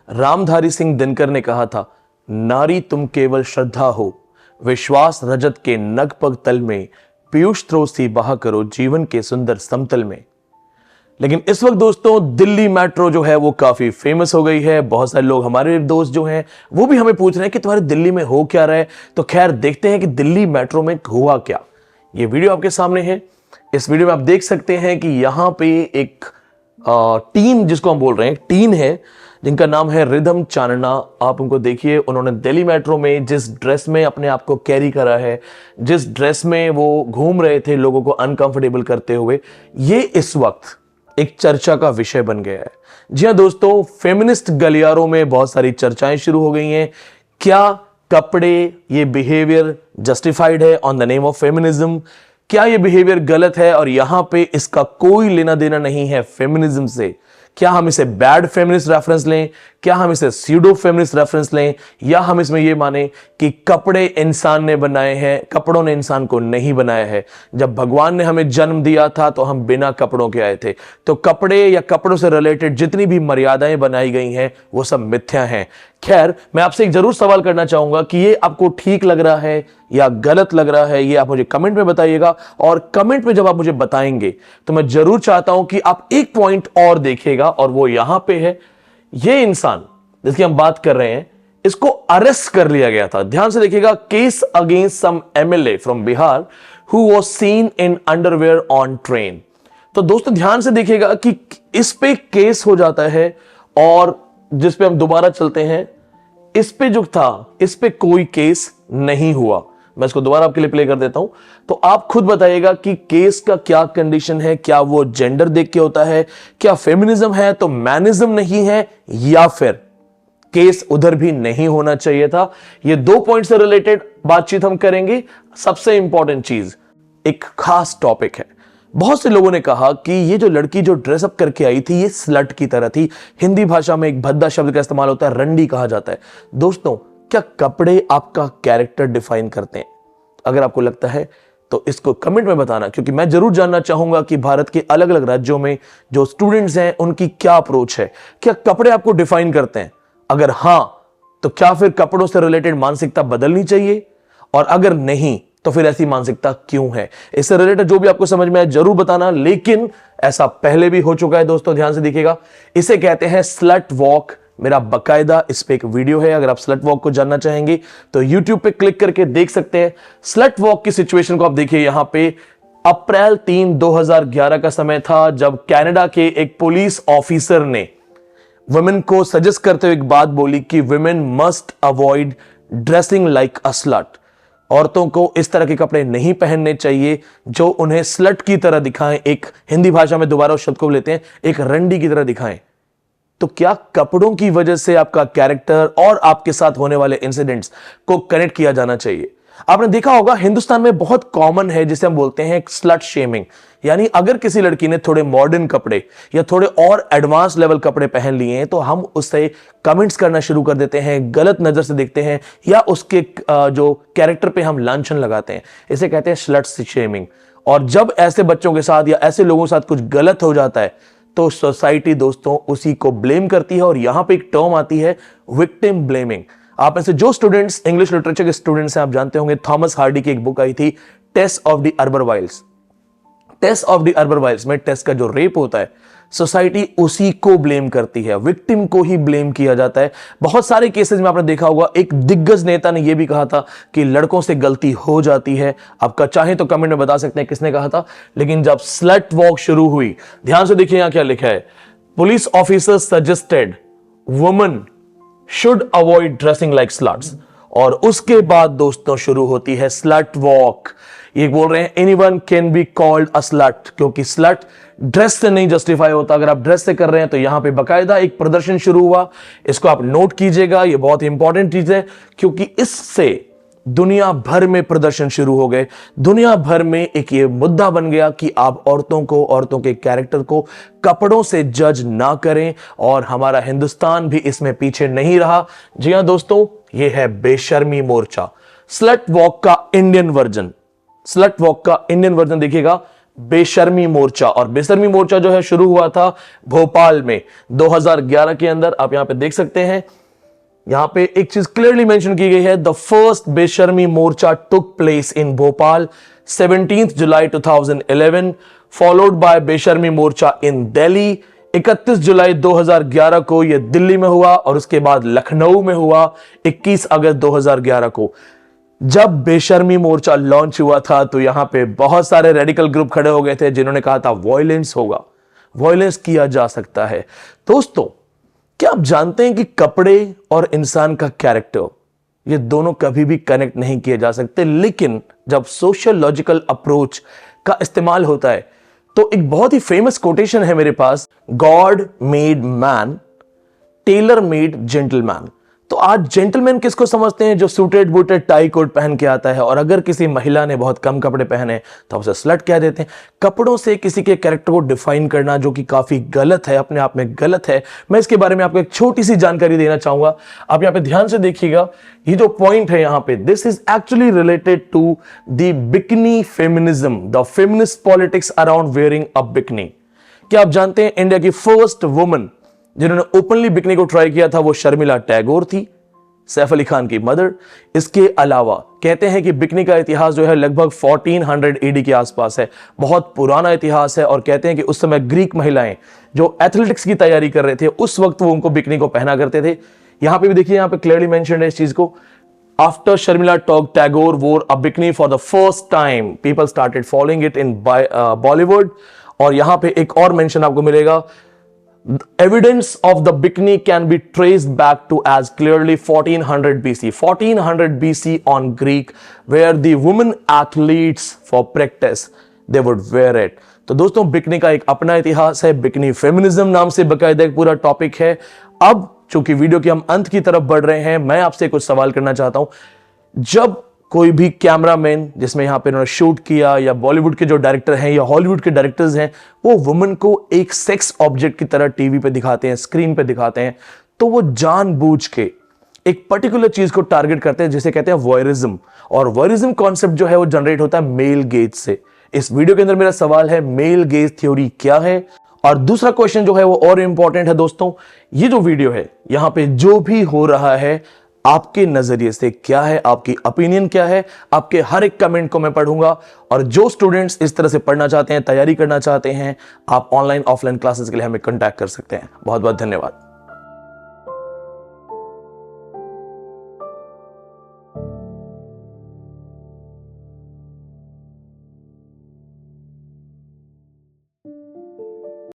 रामधारी सिंह दिनकर ने कहा था, नारी तुम केवल श्रद्धा हो, विश्वास रजत के नगपग तल में, पीयूष सी बहा करो जीवन के सुंदर समतल में। लेकिन इस वक्त दोस्तों दिल्ली मेट्रो जो है वो काफी फेमस हो गई है। बहुत सारे लोग हमारे दोस्त जो हैं वो भी हमें पूछ रहे हैं कि तुम्हारे दिल्ली में हो क्या रहा है। तो खैर देखते हैं कि दिल्ली मेट्रो में हुआ क्या। ये वीडियो आपके सामने है। इस वीडियो में आप देख सकते हैं कि यहां पे एक टीन, जिसको हम बोल रहे हैं टीन है, जिनका नाम है रिदम चानना। आप उनको देखिए, उन्होंने दिल्ली मेट्रो में जिस ड्रेस में अपने आप को कैरी करा है, जिस ड्रेस में वो घूम रहे थे लोगों को अनकंफर्टेबल करते हुए, ये इस वक्त एक चर्चा का विषय बन गया है। जी हां दोस्तों, फेमिनिस्ट गलियारों में बहुत सारी चर्चाएं शुरू हो गई हैं। क्या कपड़े, ये बिहेवियर जस्टिफाइड है on the name of feminism? क्या ये बिहेवियर गलत है और यहां पे इसका कोई लेना देना नहीं है फेमिनिज्म से? क्या हम इसे बैड फेमिनिस्ट रेफरेंस लें? क्या हम इसे स्यूडो फेमिनिस्ट रेफरेंस लें? या हम इसमें यह माने कि कपड़े इंसान ने बनाए हैं, कपड़ों ने इंसान को नहीं बनाया है? जब भगवान ने हमें जन्म दिया था तो हम बिना कपड़ों के आए थे। तो कपड़े या कपड़ों से रिलेटेड जितनी भी मर्यादाएं बनाई गई हैं वो सब मिथ्या हैं। खैर, मैं आपसे एक जरूर सवाल करना चाहूंगा कि ये आपको ठीक लग रहा है या गलत लग रहा है, ये आप मुझे कमेंट में बताइएगा। और कमेंट में जब आप मुझे बताएंगे तो मैं जरूर चाहता हूं कि आप एक पॉइंट और देखिएगा, और वो यहां पे है, ये इंसान जिसकी हम बात कर रहे हैं, इसको अरेस्ट कर लिया गया था। ध्यान से देखिएगा, case against some MLA from Bihar who was seen in underwear on train. तो दोस्तों ध्यान से देखिएगा कि इस पे केस हो जाता है, और जिस पे हम दोबारा चलते हैं, इस पे जो था, इस पे कोई केस नहीं हुआ। मैं इसको दोबारा आपके लिए प्ले कर देता हूं, तो आप खुद बताइएगा कि केस का क्या कंडीशन है। क्या वो जेंडर देख के होता है? क्या फेमिनिज्म है तो मैनिज्म नहीं है? या फिर केस उधर भी नहीं होना चाहिए था? ये दो पॉइंट से रिलेटेड बातचीत हम करेंगे। सबसे इंपॉर्टेंट चीज, एक खास टॉपिक है। बहुत से लोगों ने कहा कि ये जो लड़की जो ड्रेसअप करके आई थी ये स्लट की तरह थी। हिंदी भाषा में एक भद्दा शब्द का इस्तेमाल होता है, रंडी कहा जाता है। दोस्तों, क्या कपड़े आपका कैरेक्टर डिफाइन करते हैं? अगर आपको लगता है तो इसको कमेंट में बताना, क्योंकि मैं जरूर जानना चाहूंगा कि भारत के अलग अलग राज्यों में जो स्टूडेंट्स हैं उनकी क्या अप्रोच है। क्या कपड़े आपको डिफाइन करते हैं? अगर हां, तो क्या फिर कपड़ों से रिलेटेड मानसिकता बदलनी चाहिए? और अगर नहीं, तो फिर ऐसी मानसिकता क्यों है? इससे रिलेटेड जो भी आपको समझ में आए जरूर बताना। लेकिन ऐसा पहले भी हो चुका है दोस्तों, ध्यान से देखिएगा। इसे कहते हैं स्लट वॉक। मेरा बकायदा इस पे एक वीडियो है, अगर आप स्लट वॉक को जानना चाहेंगे तो YouTube पे क्लिक करके देख सकते हैं। स्लट वॉक की सिचुएशन को आप देखिए। यहां पे अप्रैल 3, 2011 का समय था, जब कनाडा के एक पुलिस ऑफिसर ने वुमेन को सजेस्ट करते हुए एक बात बोली कि women must avoid dressing like a slut. औरतों को इस तरह के कपड़े नहीं पहनने चाहिए जो उन्हें स्लट की तरह दिखाएं। एक हिंदी भाषा में दोबारा उस शब्द को लेते हैं, एक रंडी की तरह दिखाएं। तो क्या कपड़ों की वजह से आपका कैरेक्टर और आपके साथ होने वाले इंसिडेंट्स को कनेक्ट किया जाना चाहिए? आपने देखा होगा हिंदुस्तान में बहुत कॉमन है जिसे हम बोलते हैं स्लट शेमिंग। यानी अगर किसी लड़की ने थोड़े मॉडर्न कपड़े या थोड़े और एडवांस लेवल कपड़े पहन लिए हैं तो हम उससे कमेंट्स करना शुरू कर देते हैं, गलत नजर से देखते हैं, या उसके जो कैरेक्टर पे हम लांछन लगाते हैं। इसे कहते हैं स्लट शेमिंग। और जब ऐसे बच्चों के साथ या ऐसे लोगों के साथ कुछ गलत हो जाता है तो सोसाइटी दोस्तों उसी को ब्लेम करती है। और यहां पे एक टर्म आती है विक्टिम ब्लेमिंग। आप ऐसे जो स्टूडेंट्स इंग्लिश लिटरेचर के स्टूडेंट्स हैं, आप जानते होंगे थॉमस हार्डी की एक बुक आई थी, Tess of the Urbervilles. Tess of the Urbervilles में टेस का जो रेप होता है, सोसाइटी उसी को ब्लेम करती है, विक्टिम को ही ब्लेम किया जाता है। बहुत सारे केसेस में आपने देखा होगा, एक दिग्गज नेता ने यह भी कहा था कि लड़कों से गलती हो जाती है। आपका चाहे तो कमेंट में बता सकते हैं किसने कहा था। लेकिन जब स्लट वॉक शुरू हुई, ध्यान से देखिए यहां क्या लिखा है, police officer suggested women should avoid dressing like sluts. और उसके बाद दोस्तों शुरू होती है स्लट वॉक। ये बोल रहे हैं anyone can be called a slut, क्योंकि स्लट ड्रेस से नहीं जस्टिफाई होता। अगर आप ड्रेस से कर रहे हैं तो यहां पे बकायदा एक प्रदर्शन शुरू हुआ। इसको आप नोट कीजिएगा, ये बहुत इंपॉर्टेंट चीज है, क्योंकि इससे दुनिया भर में प्रदर्शन शुरू हो गए। दुनिया भर में एक ये मुद्दा बन गया कि आप औरतों को, औरतों के कैरेक्टर को कपड़ों से जज ना करें। और हमारा हिंदुस्तान भी इसमें पीछे नहीं रहा। जी हां दोस्तों, ये है बेशर्मी मोर्चा। स्लट वॉक का इंडियन वर्जन, स्लट वॉक का इंडियन वर्जन देखिएगा। बेशर्मी मोर्चा। और बेशर्मी मोर्चा जो है शुरू हुआ था भोपाल में 2011 के अंदर। आप यहां पे देख सकते हैं, यहां पे एक चीज क्लियरली मेंशन की गई है, the first Besharmi Morcha took place in Bhopal 17 July 2011, followed by Besharmi Morcha इन दिल्ली 31 जुलाई 2011 को यह दिल्ली में हुआ, और उसके बाद लखनऊ में हुआ 21 अगस्त 2011 को। जब बेशर्मी मोर्चा लॉन्च हुआ था तो यहां पे बहुत सारे रेडिकल ग्रुप खड़े हो गए थे जिन्होंने कहा था वॉयलेंस होगा, वॉयलेंस किया जा सकता है। दोस्तों, क्या आप जानते हैं कि कपड़े और इंसान का कैरेक्टर, ये दोनों कभी भी कनेक्ट नहीं किए जा सकते, लेकिन जब सोशल लॉजिकल अप्रोच का इस्तेमाल होता है तो एक बहुत ही फेमस कोटेशन है मेरे पास, God made man, tailor made gentleman. तो आज जेंटलमैन किसको समझते हैं? जो सूटेड बूटेड टाई कोट पहन के आता है। और अगर किसी महिला ने बहुत कम कपड़े पहने तो उसे स्लट कह देते हैं। कपड़ों से किसी के कैरेक्टर को डिफाइन करना जो कि काफी गलत है, अपने आप में गलत है। मैं इसके बारे में आपको एक छोटी सी जानकारी देना चाहूंगा। आप यहां पे ध्यान से देखिएगा, ये जो पॉइंट है यहां पे, this is actually related to the bikini feminism, the feminist politics around wearing a bikini. क्या आप जानते हैं इंडिया की फर्स्ट वुमन जिन्होंने ओपनली बिकनी को ट्राई किया था वो शर्मिला टैगोर थी, सैफ अली खान की मदर। इसके अलावा कहते हैं कि बिकनी का इतिहास जो है लगभग 1400 एडी के आसपास है, बहुत पुराना इतिहास है। और कहते हैं कि उस समय ग्रीक महिलाएं जो एथलेटिक्स की तैयारी कर रहे थे उस वक्त वो उनको बिकनी को पहना करते थे। यहां पे भी देखिए, यहां पे क्लियरली मेंशन्ड है इस चीज को, after Sharmila Tagore wore a bikini for the first time people started following it in Bollywood. और यहां पे एक और मेंशन आपको मिलेगा, evidence of the bikini can be traced back to as clearly 1400 BC. 1400 BC on Greek, where the women athletes for practice they would wear it. तो दोस्तों, bikini का एक अपना इतिहास है, बिकनी फेमिनिज्म नाम से बकायदा एक पूरा टॉपिक है। अब चूंकि वीडियो के हम अंत की तरफ बढ़ रहे हैं, मैं आपसे कुछ सवाल करना चाहता हूं। जब कोई भी कैमरामैन जिसमें यहां पे उन्होंने शूट किया, या बॉलीवुड के जो डायरेक्टर हैं या हॉलीवुड के डायरेक्टर्स हैं, वो वुमन को एक सेक्स ऑब्जेक्ट की तरह टीवी पे दिखाते हैं, स्क्रीन पे दिखाते हैं, तो वो जानबूझ के एक पर्टिकुलर चीज को टारगेट करते हैं जिसे कहते हैं वॉयरिज्म। और वॉयरिज्म कॉन्सेप्ट जो है वो जनरेट होता है मेल गेज से। इस वीडियो के अंदर मेरा सवाल है, मेल गेज थ्योरी क्या है? और दूसरा क्वेश्चन जो है वो और इंपॉर्टेंट है दोस्तों, ये जो वीडियो है यहां पे जो भी हो रहा है आपके नजरिए से क्या है, आपकी ओपिनियन क्या है? आपके हर एक कमेंट को मैं पढ़ूंगा। और जो स्टूडेंट्स इस तरह से पढ़ना चाहते हैं, तैयारी करना चाहते हैं, आप ऑनलाइन ऑफलाइन क्लासेस के लिए हमें कांटेक्ट कर सकते हैं। बहुत बहुत धन्यवाद।